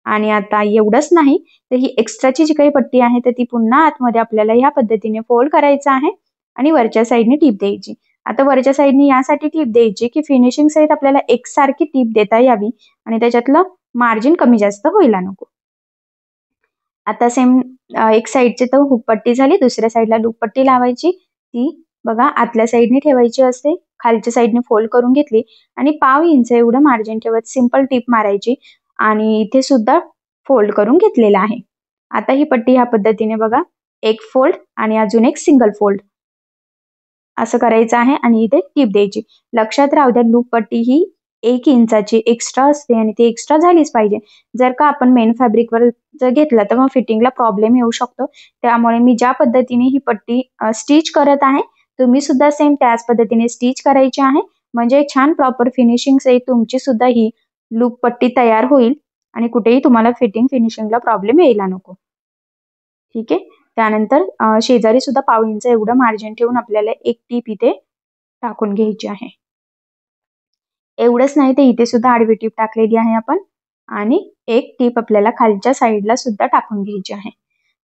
आणि आता एवढंच नाही तर ही एक्स्ट्राची जी काही पट्टी आहे तर ती पुन्हा आतमध्ये आपल्याला ह्या पद्धतीने फोल्ड करायचं आहे आणि वरच्या साईडने टीप द्यायची. आता वरच्या साईडने यासाठी टीप द्यायची की फिनिशिंग सहित आपल्याला एकसारखी टीप देता यावी आणि त्याच्यातलं मार्जिन कमी जास्त व्हायला नको. आता सेम एक साईडची तर हुक पट्टी झाली, दुसऱ्या साईडला लूप पट्टी लावायची. ती बघा आतल्या साईडने ठेवायची असते, खालच्या साईडने फोल्ड करून घेतली आणि 1/2 इंच एवढं मार्जिन ठेवत सिंपल टीप मारायची आणि इथे सुद्धा फोल्ड करून घेतलेला आहे. आता ही पट्टी ह्या पद्धतीने बघा एक फोल्ड आणि अजून एक सिंगल फोल्ड असं करायचं आहे आणि इथे टीप द्यायची. लक्षात राहू द्या लूप पट्टी ही 1 इंचाची एक्स्ट्रा असते आणि ती एक्स्ट्रा झालीच पाहिजे. जर का आपण मेन फॅब्रिकवर जर घेतलं तर मग फिटिंगला प्रॉब्लेम येऊ शकतो. त्यामुळे मी ज्या पद्धतीने ही पट्टी स्टिच करत आहे तुम्ही सुद्धा सेम त्याच पद्धतीने स्टिच करायची आहे म्हणजे छान प्रॉपर फिनिशिंग सहित तुमची सुद्धा ही लूप पट्टी तयार होईल आणि कुठेही तुम्हाला फिनिशिंगला प्रॉब्लेम यायला नको. ठीक आहे. त्यानंतर शेजारी सुद्धा 1/2 इंच एवढं मार्जिन ठेवून आपल्याला एक टीप इथे टाकून घ्यायची आहे. एवढंच नाही तर इथे सुद्धा आडवी टीप टाकलेली आहे आपण आणि एक टीप आपल्याला खालच्या साईडला सुद्धा टाकून घ्यायची आहे.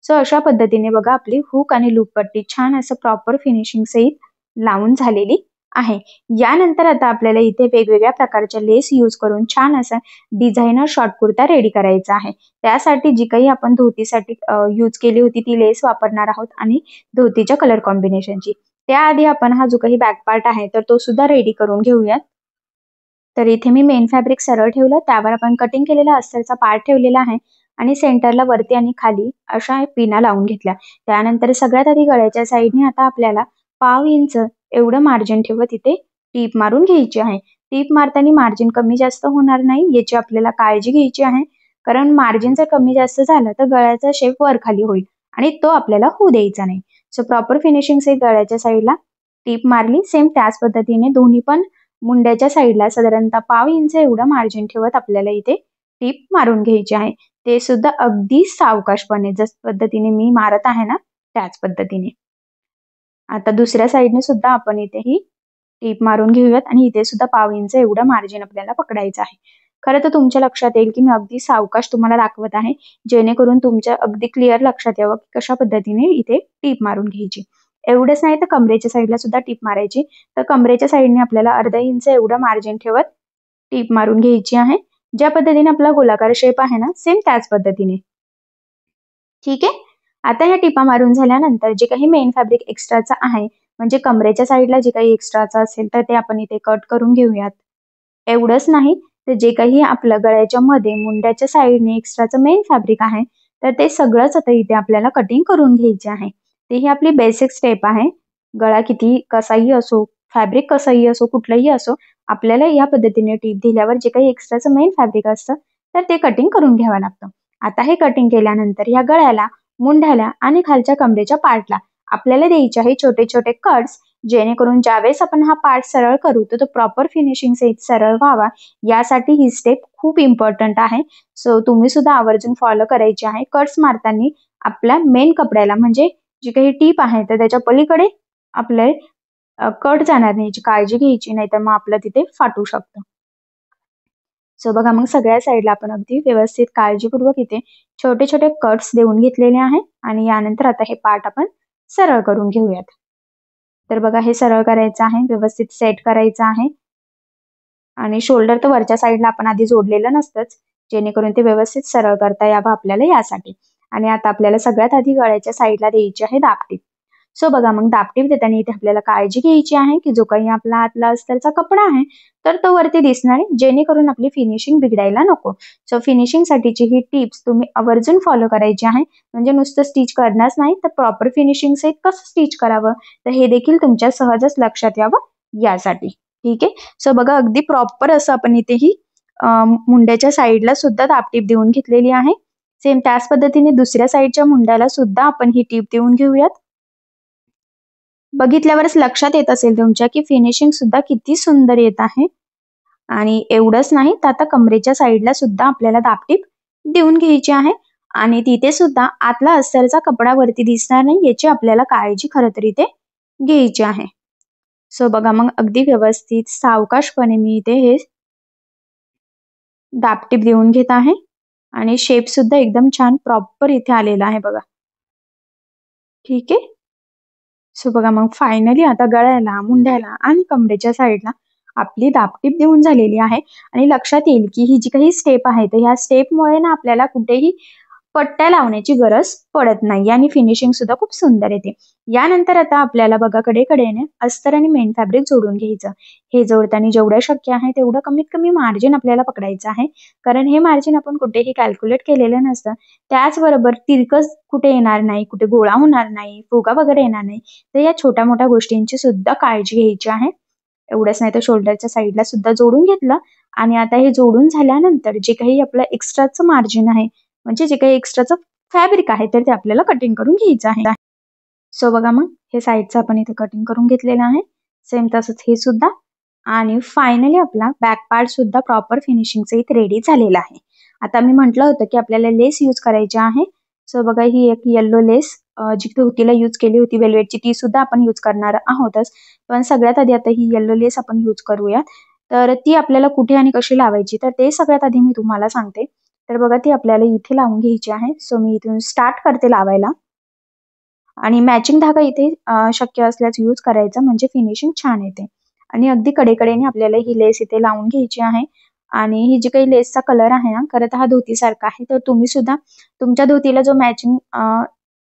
सो अशा पद्धतीने बघा आपली हुक आणि लूप पट्टी छान असं प्रॉपर फिनिशिंग सहित लावून झालेली आहे. यानंतर आता आपल्याला इथे वेगवेगळ्या प्रकारच्या लेस यूज करून छान असा डिझायनर शॉर्ट कुर्ता रेडी करायचा आहे. त्यासाठी जी काही आपण धोतीसाठी यूज केली होती ती लेस वापरणार आहोत आणि धोतीच्या कलर कॉम्बिनेशनची. त्याआधी आपण हा जो काही बॅक पार्ट आहे तर तो सुद्धा रेडी करून घेऊयात. तर इथे मी मेन फॅब्रिक सरळ ठेवलं, त्यावर आपण कटिंग केलेला अस्तरचा पार्ट ठेवलेला आहे आणि सेंटरला वरती आणि खाली अशा पिना लावून घेतल्या. त्यानंतर सगळ्यात आधी गळ्याच्या साईडने आता आपल्याला 1/2 इंच एवढं मार्जिन ठेवत इथे टीप मारून घ्यायची आहे. टीप मारताना मार्जिन कमी जास्त होणार नाही याची आपल्याला काळजी घ्यायची आहे, कारण मार्जिन जर कमी जास्त झालं तर गळ्याचा शेप वर खाली होईल आणि तो आपल्याला होऊ द्यायचा नाही. सो प्रॉपर फिनिशिंग सहित गळ्याच्या साईडला टीप मारली. सेम त्याच पद्धतीने दोन्ही पण मुंड्याच्या साईडला साधारणतः 1/2 इंच एवढं मार्जिन ठेवत आपल्याला इथे टीप मारून घ्यायची आहे. ते सुद्धा अगदी सावकाशपणे, जस पद्धतीने मी मारत आहे ना त्याच पद्धतीने. आता दुसऱ्या साईडने सुद्धा आपण इथे ही टीप मारून घेऊयात आणि इथे सुद्धा 1/2 इंच एवढं मार्जिन आपल्याला पकडायचं आहे. खरं तर तुमच्या लक्षात येईल की मी अगदी सावकाश तुम्हाला दाखवत आहे, जेणेकरून तुमच्या अगदी क्लिअर लक्षात यावं की कशा पद्धतीने इथे टीप मारून घ्यायची. एवढंच नाही तर कमरेच्या साईडला सुद्धा टीप मारायची. तर कमरेच्या साईडने आपल्याला अर्धा इंच एवढं मार्जिन ठेवत टीप मारून घ्यायची आहे. ज्या पद्धतीने आपला गोलाकार शेप आहे ना सेम त्याच पद्धतीने. ठीक आहे. आता ह्या टिपा मारून झाल्यानंतर जे काही मेन फॅब्रिक एक्स्ट्राचा आहे, म्हणजे कमरेच्या साईडला जे काही एक्स्ट्राचा असेल तर ते आपण इथे कट करून घेऊयात. एवढंच नाही तर जे काही आपलं गळ्याच्या मध्ये मुंड्याच्या साईडने एक्स्ट्राचं मेन फॅब्रिक आहे तर ते सगळंच आता इथे आपल्याला कटिंग करून घ्यायचे आहे. ते ही आपली बेसिक स्टेप आहे. गळा किती कसाही असो, फॅब्रिक कसंही असो, कुठलंही असो, आपल्याला या पद्धतीने टीप दिल्यावर जे काही एक्स्ट्राचं मेन फॅब्रिक असतं तर ते कटिंग करून घ्यावं लागतं. आता हे कटिंग केल्यानंतर या गळ्याला, मुंढ्याला आणि खालच्या कमरेच्या पार्टला आपल्याला द्यायचे आहे छोटे छोटे कट्स, जेणेकरून ज्यावेळेस आपण हा पार्ट सरळ करू तर तो प्रॉपर फिनिशिंग सहित सरळ व्हावा. यासाठी ही स्टेप खूप इम्पॉर्टंट आहे. सो तुम्ही सुद्धा आवर्जून फॉलो करायची आहे. कट्स मारताना आपल्या मेन कपड्याला, म्हणजे जी काही टीप आहे तर त्याच्या पलीकडे आपले कट जाणार नाही याची काळजी घ्यायची, नाहीतर मग आपलं तिथे फाटू शकतं. सो बघा मग सगळ्या साईडला आपण अगदी व्यवस्थित काळजीपूर्वक इथे छोटे छोटे कट्स देऊन घेतलेले आहे आणि यानंतर आता हे पार्ट आपण सरळ करून घेऊयात. तर बघा हे सरळ करायचं आहे, व्यवस्थित सेट करायचं आहे आणि शोल्डर तर वरच्या साईडला आपण आधी जोडलेलं नसतंच, जेणेकरून ते व्यवस्थित सरळ करता यावं आपल्याला यासाठी. आणि आता आपल्याला सगळ्यात आधी गळ्याच्या साईडला द्यायची आहे दापटीप. सो बघा मग दापटीप देताना इथे आपल्याला काळजी घ्यायची आहे की जो काही आपला आतला अस्तरचा कपडा आहे तर तो वरती दिसणार आहे, जेणेकरून आपली फिनिशिंग बिघडायला नको. सो फिनिशिंग साठीची ही टिप्स तुम्ही आवर्जून फॉलो करायची आहे, म्हणजे नुसतं स्टिच करणारच नाही तर प्रॉपर फिनिशिंग सहित कसं स्टिच करावं तर हे देखील तुमच्या सहजच लक्षात यावं यासाठी. ठीक आहे. सो बघा अगदी प्रॉपर असं आपण इथे ही मुंड्याच्या साईडला सुद्धा दापटीप देऊन घेतलेली आहे. सेम त्याच पद्धतीने दुसऱ्या साईडच्या मुंड्याला सुद्धा आपण ही टीप देऊन घेऊयात. बघितल्यावरच लक्षात येत असेल तुमच्या की फिनिशिंग सुद्धा किती सुंदर येत आहे. आणि एवढंच नाही तर आता कमरेच्या साईडला सुद्धा आपल्याला दापटीप देऊन घ्यायची आहे आणि तिथे सुद्धा आतला अस्तरचा कपडा वरती दिसणार नाही याची आपल्याला काळजी खरं तर इथे घ्यायची आहे. सो बघा मग अगदी व्यवस्थित सावकाशपणे मी इथे हे दापटीप देऊन घेत आहे आणि शेप सुद्धा एकदम छान प्रॉपर इथे आलेला आहे बघा. ठीक आहे. सो बघा मग फायनली आता गळ्याला, मुंड्याला आणि कमरेच्या साईडला आपली दापटीप देऊन झालेली आहे आणि लक्षात येईल की ही जी काही स्टेप आहे तर ह्या स्टेपमुळे ना आपल्याला कुठेही पट्ट्या लावण्याची गरज पडत नाही आणि फिनिशिंग सुद्धा खूप सुंदर येते. यानंतर आता आपल्याला बघा कडेकडेने अस्तर आणि मेन फॅब्रिक जोडून घ्यायचं. हे जोडताना जेवढं शक्य आहे तेवढं कमीत कमी मार्जिन आपल्याला पकडायचं आहे, कारण हे मार्जिन आपण कुठेही कॅल्क्युलेट केलेलं नसतं. त्याचबरोबर तिरकस कुठे येणार नाही, कुठे गोळा होणार नाही, फुगा वगैरे येणार नाही, तर या छोट्या मोठ्या गोष्टींची सुद्धा काळजी घ्यायची आहे. एवढंच नाही तर शोल्डरच्या साईडला सुद्धा जोडून घेतलं आणि आता हे जोडून झाल्यानंतर जे काही आपलं एक्स्ट्राचं मार्जिन आहे, म्हणजे जे काही एक्स्ट्राचं फॅब्रिक आहे तर ते आपल्याला कटिंग करून घ्यायचं आहे. सो बघा मग हे साईडचं आपण इथे कटिंग करून घेतलेलं आहे. सेम तसंच हे सुद्धा. आणि फायनली आपला बॅक पार्ट सुद्धा प्रॉपर फिनिशिंगचं इथे रेडी झालेला आहे. आता मी म्हटलं होतं की आपल्याला लेस यूज करायची आहे. सो बघा ही एक येल्लो लेस जी धोतीला यूज केली होती वेल्वेटची ती सुद्धा आपण यूज करणार आहोतच, पण सगळ्यात आधी आता ही येल्लो लेस आपण यूज करूयात. तर ती आपल्याला कुठे आणि कशी लावायची तर ते सगळ्यात आधी मी तुम्हाला सांगते. तर बघा ती आपल्याला इथे लावून घ्यायची आहे. सो मी इथून स्टार्ट करते लावायला. आणि मॅचिंग धागा इथे शक्य असल्यास यूज करायचा म्हणजे फिनिशिंग छान येते. आणि अगदी कडेकडेने आपल्याला ही लेस इथे लावून घ्यायची आहे. आणि ही जी काही लेसचा कलर आहे ना खरं तर हा धोतीसारखा आहे. तर तुम्ही सुद्धा तुमच्या धोतीला जो मॅचिंग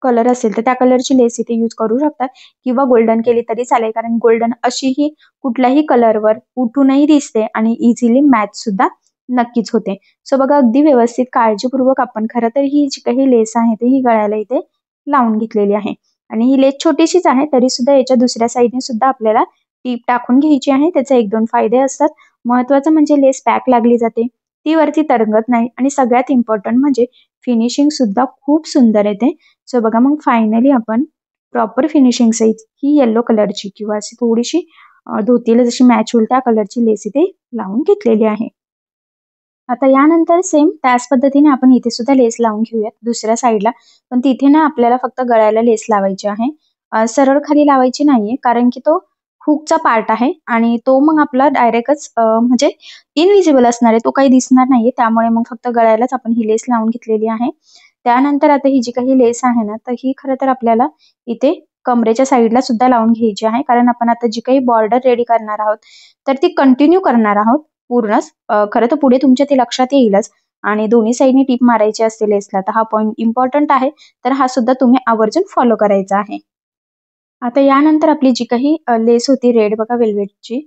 कलर असेल तर त्या कलरची लेस इथे यूज करू शकता किंवा गोल्डन केली तरी चालेल, कारण गोल्डन अशी ही कुठल्याही कलरवर उठूनही दिसते आणि इझिली मॅच सुद्धा नक्कीच होते. सो बघा अगदी व्यवस्थित काळजीपूर्वक आपण खरं तर ही जी काही लेस आहे ती ही गळ्याला इथे लावून घेतलेली आहे. आणि ही लेस छोटीशीच आहे तरी सुद्धा याच्या दुसऱ्या साईडने सुद्धा आपल्याला टीप टाकून घ्यायची आहे. त्याचे 1-2 फायदे असतात. महत्वाचं म्हणजे लेस पॅक लागली जाते, ती वरती तरंगत नाही आणि सगळ्यात इम्पॉर्टंट म्हणजे फिनिशिंग सुद्धा खूप सुंदर येते. सो बघा मग फायनली आपण प्रॉपर फिनिशिंग सहित ही येलो कलरची किंवा अशी थोडीशी धोतीला जशी मॅच होईल त्या कलरची लेस इथे लावून घेतलेली आहे. आता यानंतर सेम त्याच पद्धतीने आपण इथे सुद्धा लेस लावून घेऊयात दुसऱ्या साईडला. पण तिथे ना आपल्याला फक्त गळ्याला लेस लावायची आहे. सरळ खाली लावायची नाहीये कारण की तो हुकचा पार्ट आहे आणि तो मग आपला डायरेक्टच म्हणजे इनविजिबल असणार आहे. तो काही दिसणार नाहीये. त्यामुळे मग फक्त गळ्यालाच आपण ही लेस लावून घेतलेली आहे. त्यानंतर आता ही जी काही लेस आहे ना तर ही खरं तर आपल्याला इथे कमरेच्या साईडला सुद्धा लावून घ्यायची आहे. कारण आपण आता जी काही बॉर्डर रेडी करणार आहोत तर ती कंटिन्यू करणार आहोत पूर्णच. खरं तर पुढे तुमच्या ते लक्षात येईलच. आणि दोन्ही साईडनी टीप मारायची असते लेसला तर हा पॉईंट इम्पॉर्टंट आहे. तर हा सुद्धा तुम्ही आवर्जून फॉलो करायचा आहे. आता यानंतर आपली जी काही लेस होती रेड बघा वेल्वेटची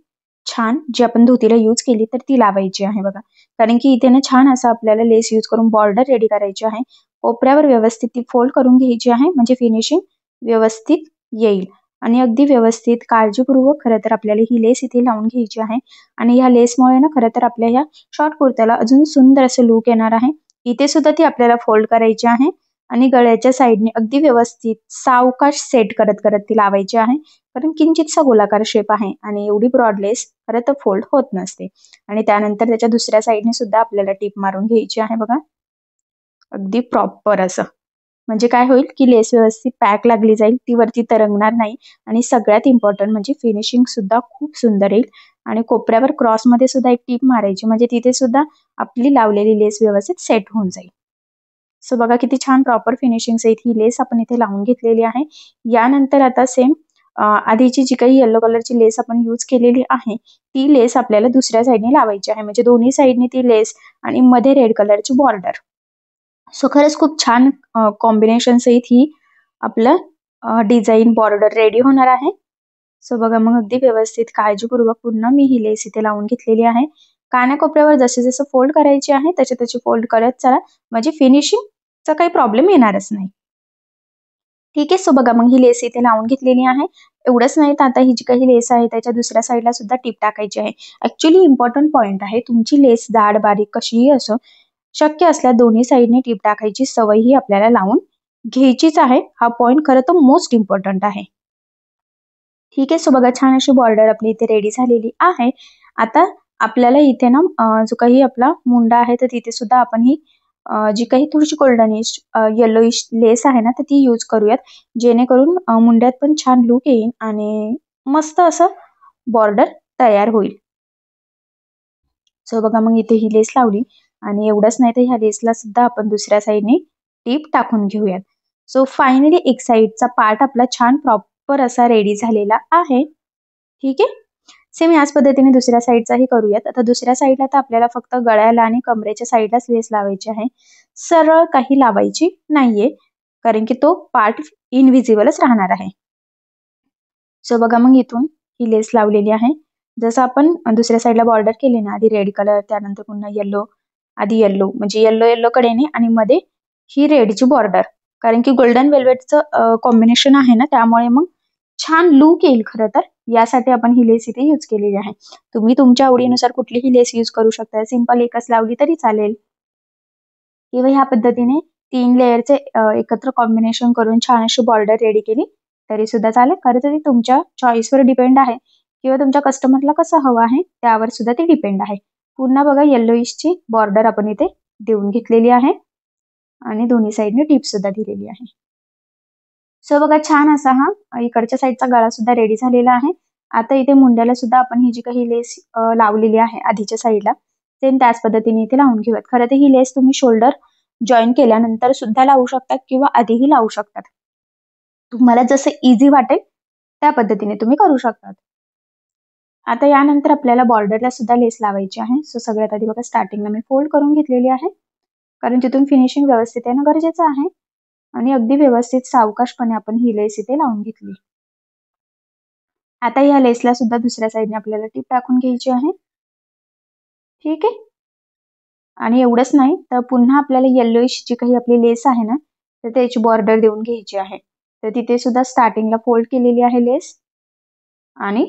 छान जी आपण धोतीला यूज केली तर ती लावायची आहे बघा. कारण की इथे ना छान असं आपल्याला लेस यूज करून बॉर्डर रेडी करायची आहे. कोपऱ्यावर व्यवस्थित ती फोल्ड करून घ्यायची आहे म्हणजे फिनिशिंग व्यवस्थित येईल. आणि अगदी व्यवस्थित काळजीपूर्वक खरं तर आपल्याला ही लेस इथे लावून घ्यायची आहे. आणि ह्या लेसमुळे ना खरं तर आपल्या ह्या शॉर्ट कुर्त्याला अजून सुंदर असं लुक येणार आहे. इथे सुद्धा ती आपल्याला फोल्ड करायची आहे आणि गळ्याच्या साईडने अगदी व्यवस्थित सावकाश सेट करत करत ती लावायची आहे. कारण किंचितसा गोलाकार शेप आहे आणि एवढी ब्रॉड लेस खरं तर फोल्ड होत नसते. आणि त्यानंतर त्याच्या दुसऱ्या साईडने सुद्धा आपल्याला टीप मारून घ्यायची आहे बघा. अगदी प्रॉपर असं. म्हणजे काय होईल की लेस व्यवस्थित पॅक लागली जाईल, ती वरती तरंगणार नाही आणि सगळ्यात इम्पॉर्टंट म्हणजे फिनिशिंग सुद्धा खूप सुंदर येईल. आणि कोपऱ्यावर क्रॉसमध्ये सुद्धा एक टीप मारायची म्हणजे तिथे सुद्धा आपली लावलेली लेस व्यवस्थित सेट होऊन जाईल. सो बघा किती छान प्रॉपर फिनिशिंग सहित ही लेस आपण इथे लावून घेतलेली आहे. यानंतर आता सेम आधीची जी काही येलो कलरची लेस आपण यूज केलेली आहे ती लेस आपल्याला दुसऱ्या साईडने लावायची आहे. म्हणजे दोन्ही साईडने ती लेस आणि मध्ये रेड कलरची बॉर्डर. सो खरंच खूप छान कॉम्बिनेशन सहित ही आपलं डिझाईन बॉर्डर रेडी होणार आहे. सो बघा मग अगदी व्यवस्थित काळजीपूर्वक पुन्हा मी ही लेस इथे लावून घेतलेली आहे. कानाकोपऱ्यावर जसे जसं फोल्ड करायची आहे तसे तसे फोल्ड करत चला म्हणजे फिनिशिंगचा काही प्रॉब्लेम येणारच नाही. ठीक आहे. सो बघा मग ही लेस इथे लावून घेतलेली आहे. एवढंच नाही तर आता ही जी काही लेस आहे त्याच्या दुसऱ्या साईडला सुद्धा टीप टाकायची आहे. ऍक्च्युली इम्पॉर्टंट पॉईंट आहे. तुमची लेस जाड बारीक कशीही असो शक्य असल्यास दोन्ही साईडने टीप टाकायची सवय ही आपल्याला लावून घ्यायचीच आहे. हा पॉईंट खरं तर मोस्ट इम्पॉर्टंट आहे. ठीक आहे. सो बघा छान अशी बॉर्डर आपली इथे रेडी झालेली आहे. आता आपल्याला इथे ना जो काही आपला मुंडा आहे तर तिथे सुद्धा आपण ही जी काही थोडीशी गोल्डनिश येलोइश लेस आहे ना तर ती यूज करूयात जेणेकरून मुंड्यात पण छान लुक येईल आणि मस्त असं बॉर्डर तयार होईल. सो बघा मग इथे ही लेस लावली आणि एवढंच नाही तर ह्या लेसला सुद्धा आपण दुसऱ्या साईडने टीप टाकून घेऊयात. सो फायनली एक साईडचा पार्ट आपला छान प्रॉपर असा रेडी झालेला आहे. ठीक आहे. सेम याच पद्धतीने दुसऱ्या साईडचाही करूयात. आता दुसऱ्या साईडला तर आपल्याला फक्त गळ्याला आणि कमरेच्या साईडलाच लेस लावायची आहे. सरळ काही लावायची नाहीये कारण की तो पार्ट इनव्हिजिबलच राहणार आहे. सो बघा मग इथून ही लेस लावलेली आहे. जसं आपण दुसऱ्या साईडला बॉर्डर केली ना आधी रेड कलर त्यानंतर पुन्हा येल्लो आधी येल्लो म्हणजे येल्लो येल्लो कडेने आणि मध्ये ही रेडची बॉर्डर कारण की गोल्डन वेल्वेटचं कॉम्बिनेशन आहे ना त्यामुळे मग छान लुक येईल खरं तर यासाठी आपण ही लेस इथे यूज केलेली आहे. तुम्ही तुमच्या आवडीनुसार कुठलीही लेस यूज करू शकता. सिंपल एकच लावली तरी चालेल किंवा ह्या पद्धतीने 3 लेअरचे एकत्र कॉम्बिनेशन करून छान अशी बॉर्डर रेडी केली तरी सुद्धा चालेल. खरं तर ती तुमच्या चॉईसवर डिपेंड आहे किंवा तुमच्या कस्टमरला कसं हवं आहे त्यावर सुद्धा ते डिपेंड आहे. पुन्हा बघा येल्लोइशची बॉर्डर आपण इथे देऊन घेतलेली आहे आणि दोन्ही साईडने टीप सुद्धा दिलेली आहे. सो बघा छान असा हा इकडच्या साईडचा गळा सुद्धा रेडी झालेला आहे. आता इथे मुंड्याला सुद्धा आपण ही जी काही लेस लावलेली आहे आधीच्या साईडला सेम त्याच पद्धतीने इथे लावून घेऊयात. खरं तर ही लेस तुम्ही शोल्डर जॉईन केल्यानंतर सुद्धा लावू शकतात किंवा आधीही लावू शकतात. तुम्हाला जसं इझी वाटेल त्या पद्धतीने तुम्ही करू शकतात. आता यानंतर आपल्याला बॉर्डरला सुद्धा लेस लावायची आहे. सो सगळ्यात आधी बघा स्टार्टिंगला मी फोल्ड करून घेतलेली आहे, कारण तिथून फिनिशिंग व्यवस्थित येणं गरजेचं आहे. आणि अगदी व्यवस्थित सावकाशपणे आपण ही लेस इथे लावून घेतली. आता या लेसला सुद्धा दुसऱ्या साईडने आपल्याला टीप टाकून घ्यायची आहे. ठीक आहे. आणि एवढंच नाही तर पुन्हा आपल्याला येल्लोइश जी काही आपली लेस आहे ना, तर त्याची बॉर्डर देऊन घ्यायची आहे. तर तिथे सुद्धा स्टार्टिंगला फोल्ड केलेली आहे लेस आणि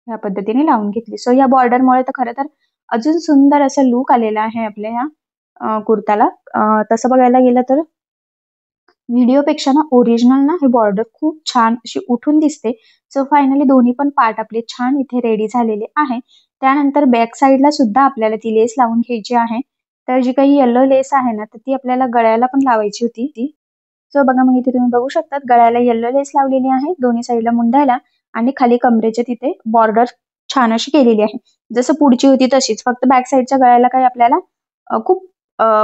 या पद्धतीने लावून घेतली. सो या बॉर्डरमुळे तर खरं तर अजून सुंदर असा लुक आलेला आहे आपल्या या कुर्ताला. तसं बघायला गेलं तर व्हिडिओपेक्षा ना ओरिजिनल ना हे बॉर्डर खूप छान अशी उठून दिसते. सो फायनली दोन्ही पण पार्ट आपले छान इथे रेडी झालेले आहे. त्यानंतर बॅक साईडला सुद्धा आपल्याला ती लेस लावून घ्यायची आहे. तर जी काही येल्लो लेस आहे ना, तर ती आपल्याला गळ्याला पण लावायची होती ती. सो बघा मग इथे तुम्ही बघू शकतात गळ्याला येल्लो लेस लावलेली आहे, दोन्ही साईडला मुंढ्याला आणि खाली कमरेच्या तिथे बॉर्डर छान अशी केलेली आहे. जसं पुढची होती तशीच, फक्त बॅक साईडच्या गळ्याला काही आपल्याला खूप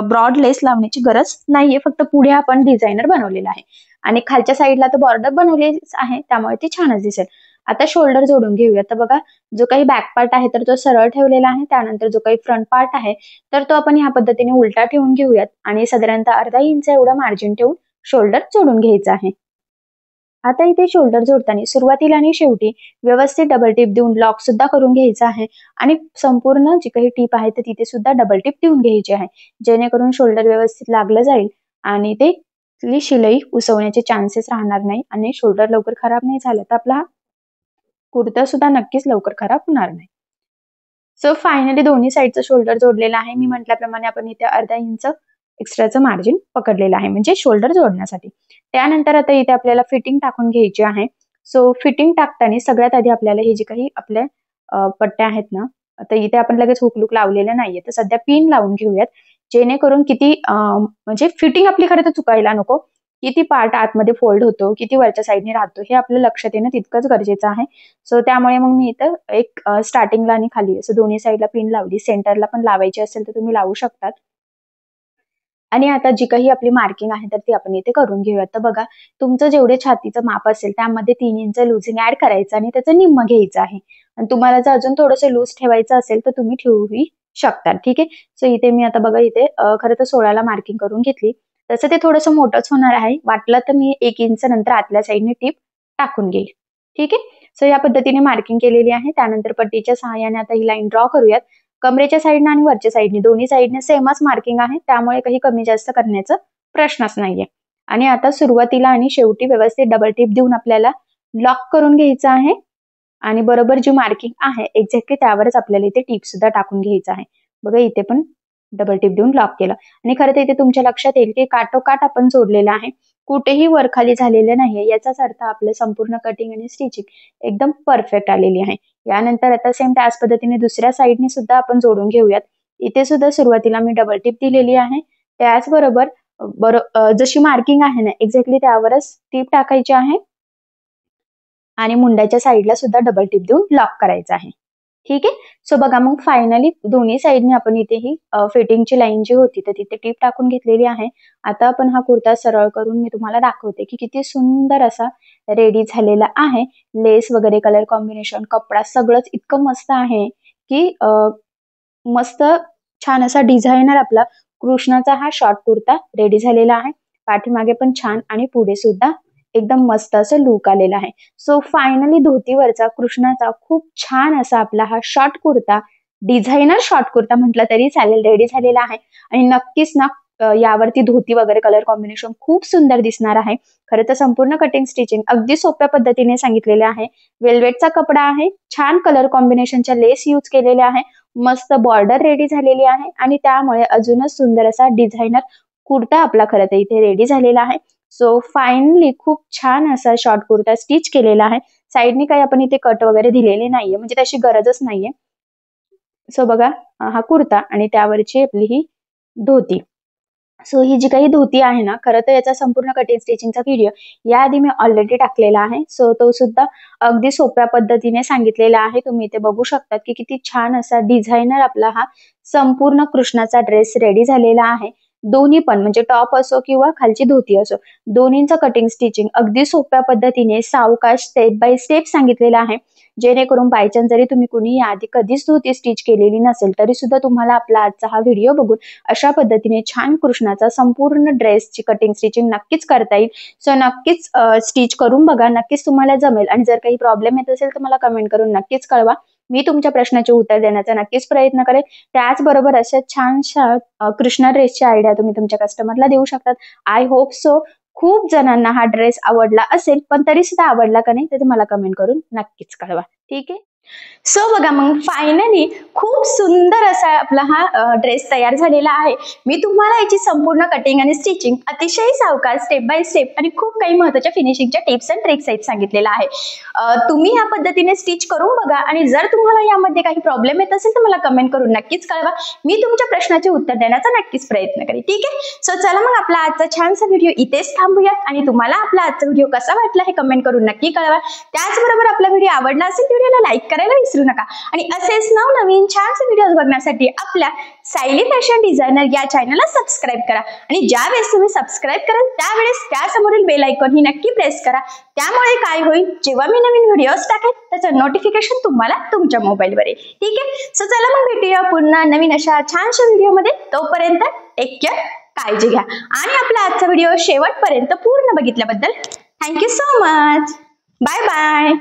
ब्रॉड लेस लावण्याची गरज नाहीये, फक्त पुढे आपण डिझायनर बनवलेला आहे आणि खालच्या साईडला तर बॉर्डर बनवलेलीच आहे, त्यामुळे ती छानच दिसेल. आता शोल्डर जोडून घेऊया. तर बघा जो काही बॅक पार्ट आहे तर तो सरळ ठेवलेला आहे. त्यानंतर जो काही फ्रंट पार्ट आहे तर तो आपण ह्या पद्धतीने उलटा ठेवून घेऊयात आणि साधारणतः अर्धा इंच एवढं मार्जिन ठेवून शोल्डर जोडून घ्यायचं आहे. आता इथे शोल्डर जोडताना सुरुवातीला आणि शेवटी व्यवस्थित डबल टिप देऊन लॉक सुद्धा करून घ्यायचा आहे आणि संपूर्ण जी काही टिप आहे तर तिथे सुद्धा डबल टिप देऊन घ्यायची आहे, जेणेकरून शोल्डर व्यवस्थित लागलं जाईल आणि ते शिलाई उसवण्याचे चान्सेस राहणार नाही आणि शोल्डर लवकर खराब नाही झालं तर आपला कुर्ता सुद्धा नक्कीच लवकर खराब होणार नाही. सो फायनली दोन्ही साईडचं शोल्डर जोडलेलं आहे. मी म्हटल्याप्रमाणे आपण इथे अर्धा इंच एक्स्ट्राचं मार्जिन पकडलेलं आहे म्हणजे शोल्डर जोडण्यासाठी. त्यानंतर आता इथे आपल्याला फिटिंग टाकून घ्यायची आहे. सो फिटिंग टाकताना सगळ्यात आधी आपल्याला हे जे काही आपल्या पट्ट्या आहेत ना, आता इथे आपण लगेच हुकलूक लावलेले नाहीये, तर सध्या पिन लावून घेऊयात, जेणेकरून किती म्हणजे फिटिंग आपली खरं तर चुकायला नको. किती पार्ट आतमध्ये फोल्ड होतो, किती वरच्या साईडने राहतो हे आपलं लक्षात येणं तितकंच गरजेचं आहे. सो त्यामुळे मग मी इथं एक स्टार्टिंगला आणि खाली असं दोन्ही साईडला पिन लावली. सेंटरला पण लावायची असेल तर तुम्ही लावू शकतात. आणि आता जी काही आपली मार्किंग आहे तर ती आपण इथे करून घेऊयात. तर बघा तुमचं जेवढे छातीचं माप असेल त्यामध्ये 3 इंच लुझिंग ऍड करायचं आणि त्याचं निम्म घ्यायचं आहे. आणि तुम्हाला जर अजून थोडंसं लूज ठेवायचं असेल तर तुम्ही ठेवूही शकता. ठीक आहे. सो इथे मी आता बघा इथे खरं तर 16ला मार्किंग करून घेतली. तसं ते थोडंसं मोठंच होणार आहे. वाटलं तर मी 1 इंच नंतर आतल्या साईडने टीप टाकून घेईल. ठीक आहे. सो या पद्धतीने मार्किंग केलेली आहे. त्यानंतर पट्टीच्या सहाय्याने आता ही लाईन ड्रॉ करूयात. कमरेच्या साईडने आणि वरच्या साईडने दोन्ही साईडने सेमच मार्किंग आहे, त्यामुळे काही कमी जास्त करण्याचा प्रश्नच नाहीये. आणि आता सुरुवातीला आणि शेवटी व्यवस्थित डबल टिप देऊन आपल्याला लॉक करून घ्यायचं आहे आणि बरोबर जी मार्किंग आहे एक्झॅक्टली त्यावरच आपल्याला इथे टिप सुद्धा टाकून घ्यायचं आहे. बघा इथे पण डबल टिप देऊन लॉक केलं आणि खरं तर इथे तुमच्या लक्षात येईल की काठोकाठ आपण जोडलेलं आहे, कुठेही वरखाली झालेलं नाहीये. याचाच अर्थ आपलं संपूर्ण कटिंग आणि स्टिचिंग एकदम परफेक्ट आलेली आहे. यानंतर आता सेम त्याच पद्धतीने दुसऱ्या साईडने सुद्धा आपण जोडून घेऊयात. इथे सुद्धा सुरुवातीला मी डबल टिप दिलेली आहे, त्याचबरोबर जशी मार्किंग आहे ना एक्झॅक्टली त्यावरच टिप टाकायची आहे आणि मुंड्याच्या साईडला सुद्धा डबल टिप देऊन लॉक करायचं आहे. ठीक आहे. सो बघा मग फायनली दोन्ही साईडने आपण इथे ही फिटिंगची लाईन जी होती तर तिथे टिप टाकून घेतलेली आहे. आता आपण हा कुर्ता सरळ करून मी तुम्हाला दाखवते की किती सुंदर असा रेडी झालेला आहे. लेस वगैरे कलर कॉम्बिनेशन कपडा सगळंच इतकं मस्त आहे की मस्त छान असा डिझायनर आपला कृष्णाचा हा शॉर्ट कुर्ता रेडी झालेला आहे. पाठीमागे पण छान आणि पुढे सुद्धा एकदम मस्त असं लुक आलेला आहे. सो फायनली धोतीवरचा कृष्णाचा खूप छान असा आपला हा short kurta, designer short kurta म्हटलं तरी चालेल, रेडी झालेला आहे. आणि नक्कीच ना यावरती धोती वगैरे कलर कॉम्बिनेशन खूप सुंदर दिसणार आहे. खरं तर संपूर्ण कटिंग स्टिचिंग अगदी सोप्या पद्धतीने सांगितलेले आहे. वेल्वेटचा कपडा आहे, छान कलर कॉम्बिनेशनच्या लेस यूज केलेले आहे, मस्त बॉर्डर रेडी झालेली आहे आणि त्यामुळे अजूनच सुंदर असा डिझायनर कुर्ता आपला खरं तर इथे रेडी झालेला आहे. सो फायनली खूप छान असा शॉर्ट कुर्ता स्टिच केलेला आहे. साईडने काही आपण इथे कट वगैरे दिलेले नाहीये, म्हणजे त्याची गरजच नाहीये. सो बघा हा कुर्ता आणि त्यावरची आपली ही धोती. सो ही जी काही धोती आहे ना, खरं तर याचा संपूर्ण कटिंग स्टिचिंगचा व्हिडिओ याआधी मी ऑलरेडी टाकलेला आहे. सो तो सुद्धा अगदी सोप्या पद्धतीने सांगितलेला आहे. तुम्ही इथे बघू शकतात की किती छान असा डिझायनर आपला हा संपूर्ण कृष्णाचा ड्रेस रेडी झालेला आहे. दोन्ही पण म्हणजे टॉप असो किंवा खालची धोती असो, दोन्हींचं कटिंग स्टिचिंग अगदी सोप्या पद्धतीने सावकाश स्टेप बाय स्टेप सांगितलेलं आहे. जेणेकरून बायचान्स जरी तुम्ही कुणी याआधी कधीच धोती स्टिच केलेली नसेल तरी सुद्धा तुम्हाला आपला आजचा हा व्हिडिओ बघून अशा पद्धतीने छान कृष्णाचा संपूर्ण ड्रेसची कटिंग स्टिचिंग नक्कीच करता येईल. सो नक्कीच स्टिच करून बघा, नक्कीच तुम्हाला जमेल. आणि जर काही प्रॉब्लेम येत असेल तर मला कमेंट करून नक्कीच कळवा. मी तुमच्या प्रश्नाचे उत्तर देण्याचा नक्कीच प्रयत्न करेन. त्याचबरोबर अशा छानशा कृष्णा ड्रेसची आयडिया तुम्ही तुमच्या कस्टमरला देऊ शकतात. आय होप सो खूप जणांना हा ड्रेस आवडला असेल, पण तरी सुद्धा आवडला का नाही ते मला कमेंट करून नक्कीच कळवा. ठीक आहे. सो बघा मग फायनली खूप सुंदर असा आपला हा ड्रेस तयार झालेला आहे. मी तुम्हाला याची संपूर्ण कटिंग आणि स्टिचिंग अतिशय सावकाश स्टेप बाय स्टेप आणि खूप काही महत्त्वाच्या फिनिशिंगच्या टिप्स अँड ट्रिक्स आहेत सांगितलेला आहे. तुम्ही या पद्धतीने स्टिच करून बघा आणि जर तुम्हाला यामध्ये काही प्रॉब्लेम येत असेल तर मला कमेंट करून नक्कीच कळवा. मी तुमच्या प्रश्नाचे उत्तर देण्याचा नक्कीच प्रयत्न करेन. ठीक आहे. सो चला मग आपला आजचा छानसा व्हिडिओ इथेच थांबूयात आणि तुम्हाला आपला आजचा व्हिडिओ कसा वाटला हे कमेंट करून नक्की कळवा. त्याचबरोबर आपला व्हिडिओ आवडला असेल व्हिडिओला लाईक करायला विसरू नका आणि असेच नवनवीन छानसे व्हिडिओज बघण्यासाठी आपल्या सायली फॅशन डिझायनर या चॅनलला सबस्क्राईब करा आणि ज्या वेळेस तुम्ही सबस्क्राईब कराल त्यावेळेस त्यासमोरील बेल आयकॉन ही नक्की प्रेस करा. त्यामुळे काय होईल, जेव्हा मी नवीन व्हिडिओज टाकेल त्याचं नोटिफिकेशन तुम्हाला तुमच्या मोबाईलवर येईल. ठीक आहे. सो चला मग भेटूया पुन्हा नवीन अशा छानशा व्हिडिओमध्ये. तोपर्यंत टेक केअर, काळजी घ्या आणि आपला आजचा व्हिडिओ शेवटपर्यंत पूर्ण बघितल्याबद्दल thank you so much. Bye bye.